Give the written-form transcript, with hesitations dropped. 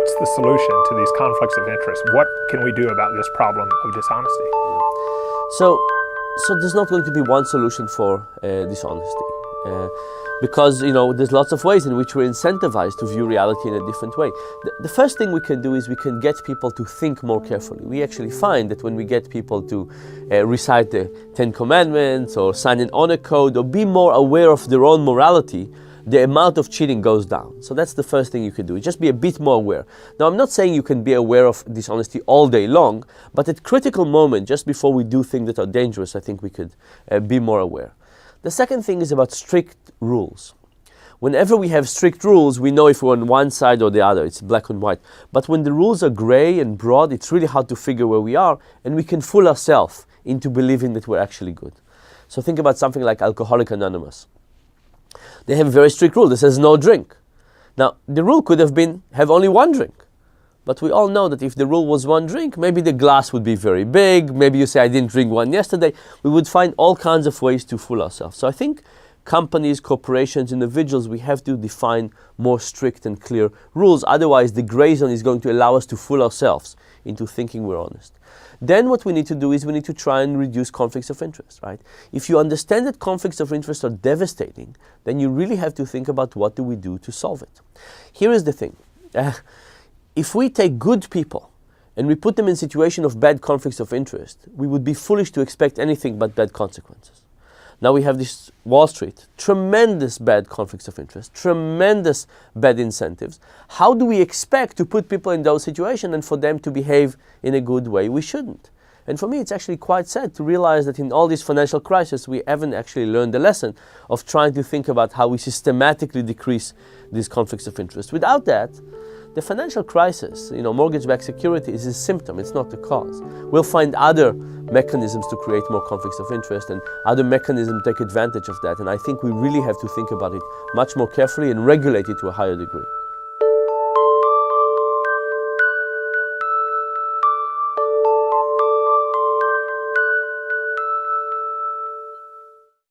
What's the solution to these conflicts of interest? What can we do about this problem of dishonesty? So there's not going to be one solution for dishonesty. Because there's lots of ways in which we're incentivized to view reality in a different way. The first thing we can do is we can get people to think more carefully. We actually find that when we get people to recite the Ten Commandments or sign an honor code or be more aware of their own morality, the amount of cheating goes down. So that's the first thing you can do, just be a bit more aware. Now, I'm not saying you can be aware of dishonesty all day long, but at critical moment, just before we do things that are dangerous, I think we could be more aware. The second thing is about strict rules. Whenever we have strict rules, we know if we're on one side or the other. It's black and white. But when the rules are gray and broad, it's really hard to figure where we are, and we can fool ourselves into believing that we're actually good. So think about something like Alcoholics Anonymous. They have a very strict rule that says no drink. Now, the rule could have been have only one drink. But we all know that if the rule was one drink, maybe the glass would be very big. Maybe you say, I didn't drink one yesterday. We would find all kinds of ways to fool ourselves. So I think companies, corporations, individuals, we have to define more strict and clear rules. Otherwise, the gray zone is going to allow us to fool ourselves into thinking we're honest. Then what we need to do is we need to try and reduce conflicts of interest, right? If you understand that conflicts of interest are devastating, then you really have to think about what do we do to solve it. Here is the thing. If we take good people and we put them in a situation of bad conflicts of interest, we would be foolish to expect anything but bad consequences. Now we have this Wall Street, tremendous bad conflicts of interest, tremendous bad incentives. How do we expect to put people in those situations and for them to behave in a good way? We shouldn't. And for me, it's actually quite sad to realize that in all these financial crises, we haven't actually learned the lesson of trying to think about how we systematically decrease these conflicts of interest. Without that, the financial crisis, mortgage-backed security is a symptom, it's not the cause. We'll find other mechanisms to create more conflicts of interest and other mechanisms to take advantage of that. And I think we really have to think about it much more carefully and regulate it to a higher degree.